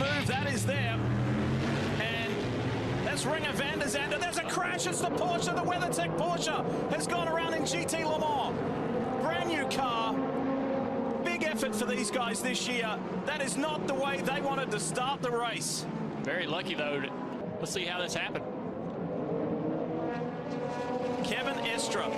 move that is there. And that's Ringer van der Zande. There's a crash. It's the Porsche. The WeatherTech Porsche has gone around in GT Le Mans. Brand new car. Big effort for these guys this year. That is not the way they wanted to start the race. Very lucky, though. Let's see how this happened. Kevin Estra.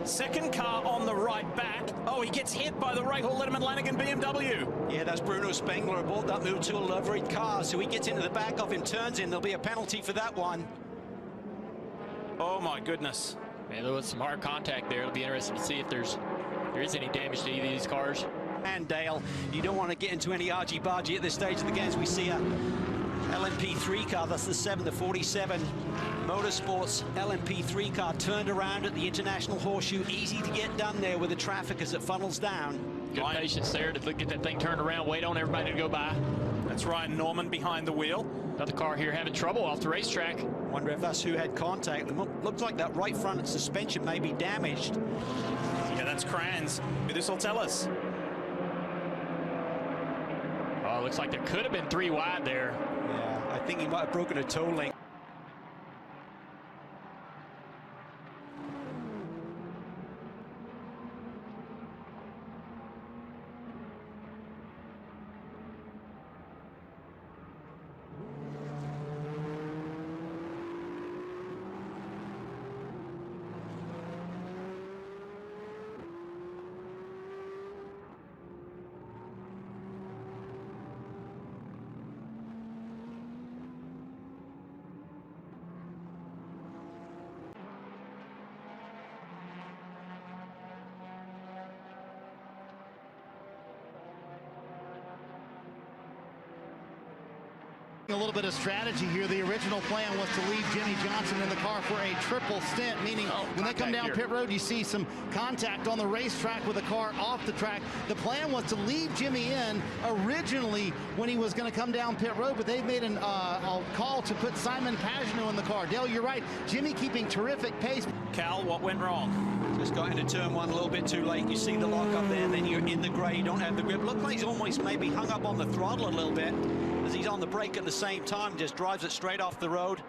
Second car on the right back. Oh, he gets hit by the Rahal Letterman Lanigan BMW. Yeah, that's Bruno Spengler aboard that Notiauto liveried car. So he gets into the back of him, turns in. There'll be a penalty for that one. Oh, my goodness. Man, there was some hard contact there. It'll be interesting to see if there is any damage to either of these cars. And Dale, you don't want to get into any argy-bargy at this stage of the game as we see a LMP3 car. That's the 747 Motorsports LMP3 car turned around at the International Horseshoe. Easy to get done there with the traffic as it funnels down. Good patience there to get that thing turned around, wait on everybody to go by. That's Ryan Norman behind the wheel. Another car here having trouble off the racetrack. Wonder if that's who had contact. Looks like that right front suspension may be damaged. Yeah, that's Kranz. This will tell us. Oh, looks like there could have been 3 wide there. Yeah, I think he might have broken a toe link. A little bit of strategy here. The original plan was to leave Jimmy Johnson in the car for a triple stint, meaning when they come down pit road, you see some contact on the racetrack with the car off the track. The plan was to leave Jimmy in originally when he was going to come down pit road, but they've made a call to put Simon Pagenaud in the car. Dale, you're right. Jimmy keeping terrific pace. Cal, what went wrong? Just got into turn one a little bit too late. You see the lock up there, and then you're in the grey. You don't have the grip. Looked like he's almost maybe hung up on the throttle a little bit as he's on the brake at the same time. Just drives it straight off the road.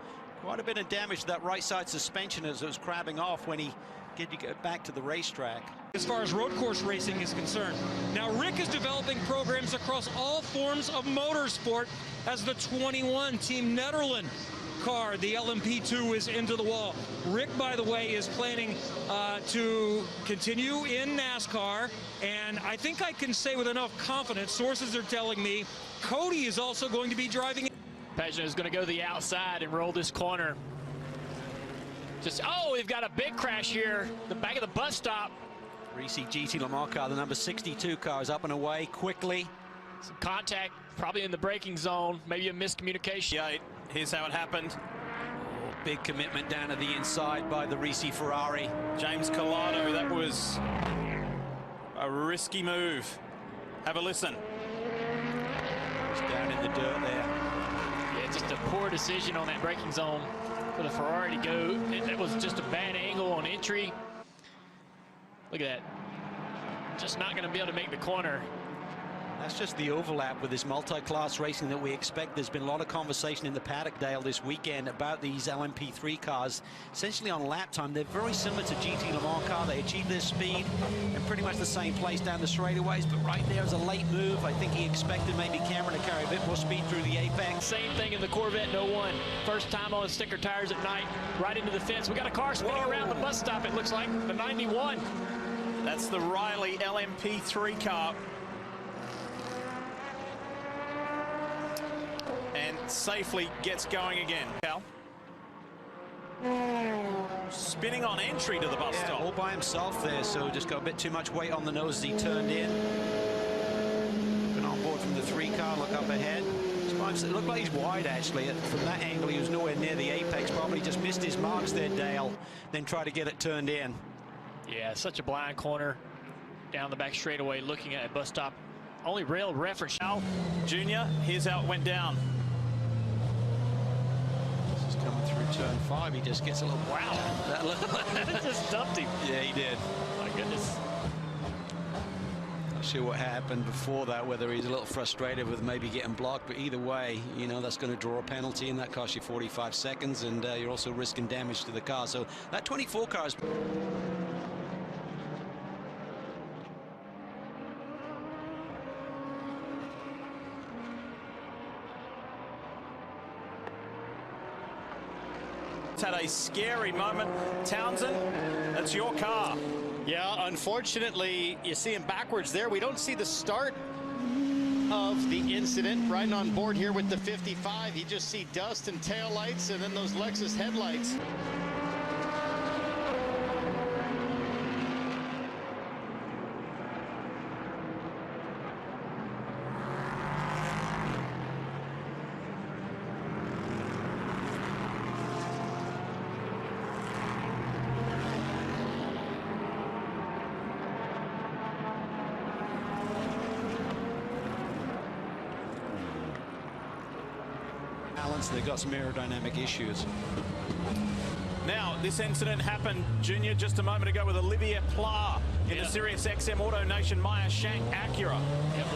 Quite a bit of damage to that right side suspension as it was crabbing off when he get back to the racetrack. As far as road course racing is concerned. Now Rick is developing programs across all forms of motorsport as the 21 Team Netherlands car, the LMP2, is into the wall. Rick, by the way, is planning to continue in NASCAR, and I think I can say with enough confidence, sources are telling me, Cody is also going to be driving. Pagenaud is going to go to the outside and roll this corner. Oh, we've got a big crash here. The back of the bus stop. Greasy GT Le Mans car, the number 62 car, is up and away quickly. Some contact, probably in the braking zone. Maybe a miscommunication. Yeah, here's how it happened. Big commitment down to the inside by the Risi Ferrari. James Collado, that was a risky move. Have a listen. It's down in the dirt there. Yeah, just a poor decision on that braking zone for the Ferrari to go. That was just a bad angle on entry. Look at that. Just not going to be able to make the corner. That's just the overlap with this multi-class racing that we expect. There's been a lot of conversation in the paddock, Dale, this weekend about these LMP3 cars. Essentially on lap time, they're very similar to GT Le Mans car. They achieve their speed in pretty much the same place down the straightaways, but right there is a late move. I think he expected maybe Cameron to carry a bit more speed through the apex. Same thing in the Corvette 01. First time on sticker tires at night, right into the fence. We got a car spinning around the bus stop, it looks like, the 91. That's the Riley LMP3 car. And safely gets going again. Cal. Spinning on entry to the bus stop. All by himself there, so just got a bit too much weight on the nose as he turned in. Been on board from the 3 car, look up ahead. It looked like he's wide, actually. From that angle, he was nowhere near the apex. Probably just missed his marks there, Dale. Then try to get it turned in. Yeah, such a blind corner down the back straightaway, looking at a bus stop. Only rail reference. Now, Junior, here's how it went down. This is coming through turn 5. He just gets a little wow. That just dumped him. Yeah, he did. My goodness. sure what happened before that, whether he's a little frustrated with maybe getting blocked, but either way, you know, that's going to draw a penalty, and that costs you 45 seconds, and you're also risking damage to the car. So that 24 car is... Had a scary moment. Townsend, that's your car. Yeah, unfortunately, you see him backwards there. We don't see the start of the incident. Riding on board here with the 55, you just see dust and taillights and then those Lexus headlights. They've got some aerodynamic issues. Now, this incident happened, Junior, just a moment ago with Olivia Pla in the Sirius XM Auto Nation Maya Shank Acura.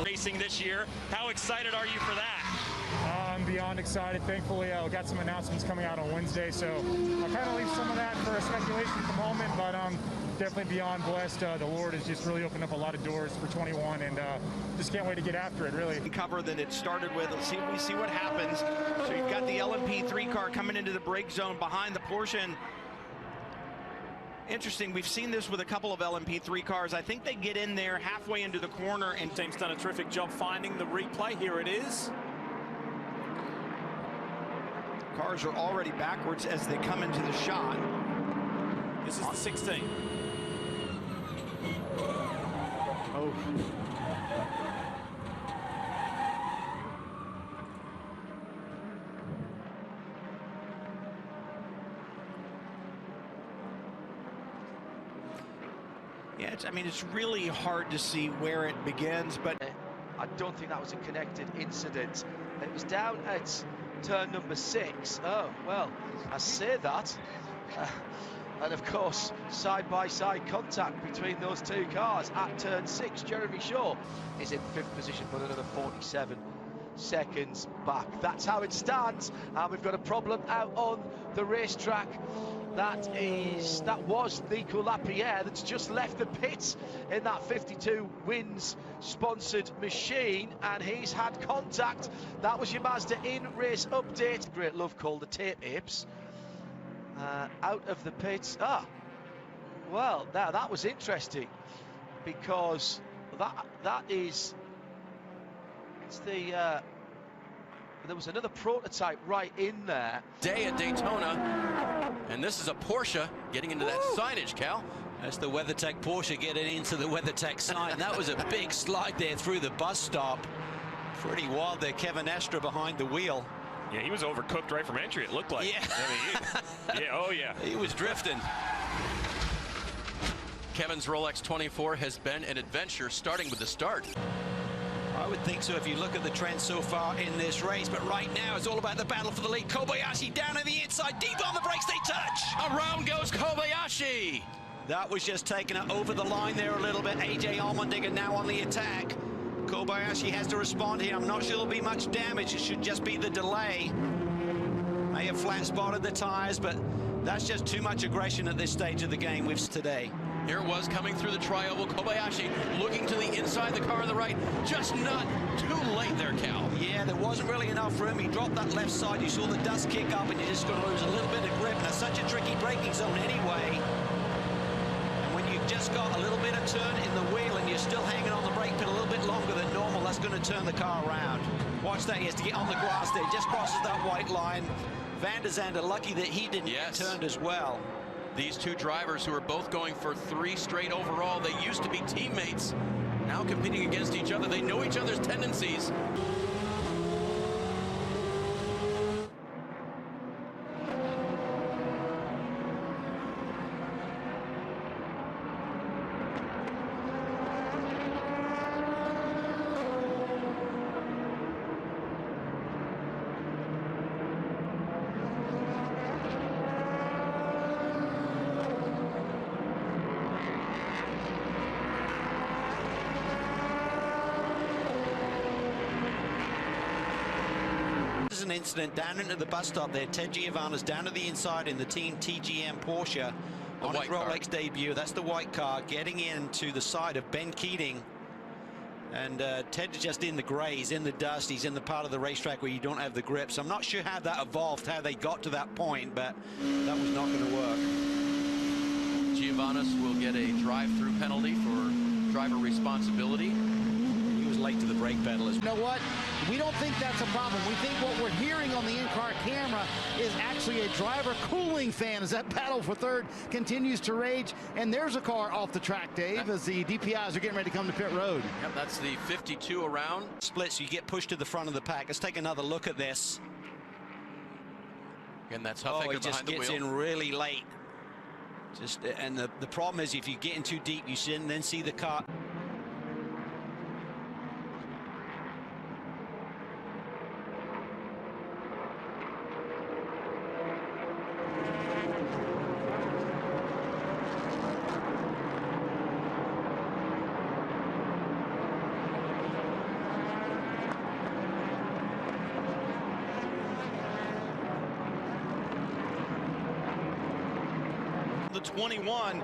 Racing this year. How excited are you for that? I'm beyond excited. Thankfully, we got some announcements coming out on Wednesday, so I'll kind of leave some of that for speculation at the moment, but definitely beyond blessed. The Lord has just really opened up a lot of doors for 21, and just can't wait to get after it, really. Cover than it started with. Let's see if we see what happens. So you've got the LMP3 car coming into the brake zone behind the Porsche. And interesting, we've seen this with a couple of LMP3 cars. I think they get in there halfway into the corner, and Team's done a terrific job finding the replay. Here it is. cars are already backwards as they come into the shot. This is the 16. Oh. Yeah, I mean, it's really hard to see where it begins, but I don't think that was a connected incident. It was down at turn number 6. Oh, well, I say that. And of course, side-by-side contact between those two cars at turn 6. Jeremy Shaw is in 5th position, but another 47 seconds back. That's how it stands. And we've got a problem out on the racetrack. That was Nico Lapierre that's just left the pits in that 52 Wins sponsored machine, and he's had contact. That was your Mazda in-race update. Great love call, the tape apes. Out of the pits. Well, now that was interesting, because it's the there was another prototype right in there. Day at Daytona, and this is a Porsche getting into that signage, Cal. That's the WeatherTech Porsche getting into the WeatherTech sign. That was a big slide there through the bus stop. Pretty wild there. Kevin Estra behind the wheel. Yeah, he was overcooked right from entry, it looked like. Yeah. I mean, oh yeah. He was drifting. Kevin's Rolex 24 has been an adventure, starting with the start. I would think so if you look at the trend so far in this race, but right now it's all about the battle for the lead. Kobayashi down on the inside, deep on the brakes, they touch! Around goes Kobayashi! That was just taking it over the line there a little bit. AJ Allmendinger now on the attack. Kobayashi has to respond here. I'm not sure there'll be much damage. It should just be the delay. May have flat spotted the tires, but that's just too much aggression at this stage of the game with today. Here it was coming through the tri-oval. Kobayashi looking to the inside, the car on the right. Just not too late there, Cal. Yeah, there wasn't really enough room. He dropped that left side. You saw the dust kick up, and you're just going to lose a little bit of grip. And that's such a tricky braking zone anyway. And when you've just got a little bit of turn in the wheel and you're still hanging on the brake pedal a little bit longer than normal, that's going to turn the car around. Watch that. He has to get on the grass there. Just crosses that white line. Van der Zande lucky that he didn't get turned as well. These two drivers who are both going for 3 straight overall, they used to be teammates, now competing against each other. They know each other's tendencies. is an incident down into the bus stop there. Ted Giovanna's down to the inside in the Team TGM Porsche on his Rolex debut. That's the white car getting into the side of Ben Keating. And Ted's just in the grays, in the dust. He's in the part of the racetrack where you don't have the grip. So I'm not sure how that evolved, how they got to that point, but that was not going to work. Giovanna's will get a drive-through penalty for driver responsibility. He was late to the brake pedal. You know what? We don't think that's a problem. We think what we're hearing on the in-car camera is actually a driver cooling fan as that battle for third continues to rage. And there's a car off the track, Dave, as the DPIs are getting ready to come to pit road. Yep, that's the 52 around. Splits, you get pushed to the front of the pack. Let's take another look at this. And that's Huffaker he just behind the gets wheel. in really late. And the problem is if you get in too deep, you then see the car. The 21,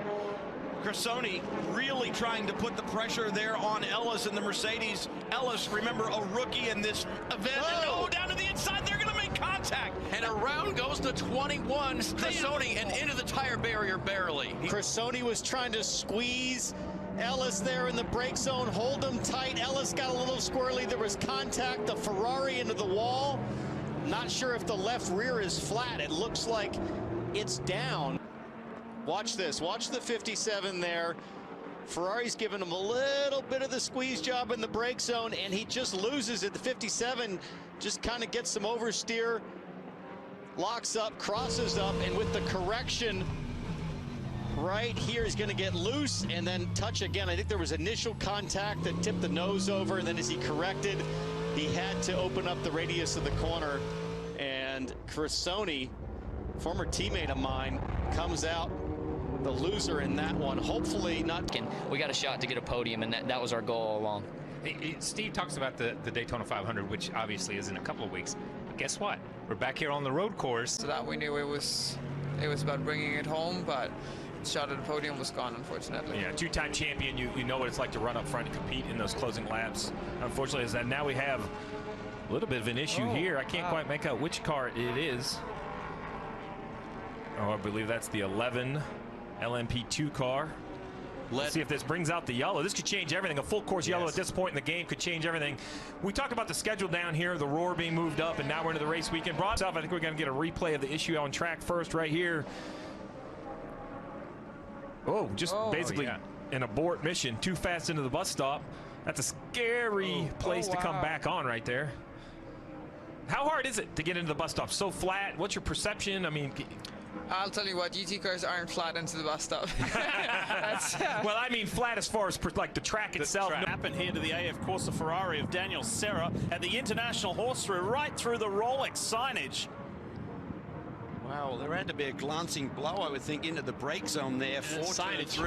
Cressoni really trying to put the pressure there on Ellis in the Mercedes. Ellis, remember, a rookie in this event. And down to the inside, they're going to make contact. And around goes the 21, Cressoni, and into the tire barrier barely. Cressoni was trying to squeeze Ellis there in the brake zone, hold him tight. Ellis got a little squirrely. There was contact, the Ferrari into the wall. Not sure if the left rear is flat. It looks like it's down. Watch this. Watch the 57 there. Ferrari's giving him a little bit of the squeeze job in the brake zone, and he just loses it. The 57 just kind of gets some oversteer, locks up, crosses up, and with the correction right here, he's going to get loose and then touch again. I think there was initial contact that tipped the nose over, and then as he corrected, he had to open up the radius of the corner. And Cressoni, former teammate of mine, comes out the loser in that one. Hopefully not. We got a shot to get a podium, and that was our goal all along. Steve talks about the Daytona 500, which obviously is in a couple of weeks. But guess what? We're back here on the road course. So that we knew it was about bringing it home, but the shot at the podium was gone, unfortunately. Yeah, two-time champion. You know what it's like to run up front and compete in those closing laps. Unfortunately, is that now we have a little bit of an issue here. I can't quite make out which car it is. Oh, I believe that's the 11 LMP2 car. Let's see if this brings out the yellow. This could change everything. A full course yellow at this point in the game could change everything. We talked about the schedule down here, the roar being moved up, and now we're into the race weekend. I think we're going to get a replay of the issue on track first right here. Oh, just basically an abort mission. Too fast into the bus stop. That's a scary place to come back on right there. How hard is it to get into the bus stop? So flat? What's your perception? I mean, I'll tell you what, GT cars aren't flat into the bus stop. Well, I mean flat as far as like the track itself. Happened here to the AF Corsa Ferrari of Daniel Serra at the International Horse Through, right through the Rolex signage. Wow, there had to be a glancing blow, I would think, into the brake zone there. Signage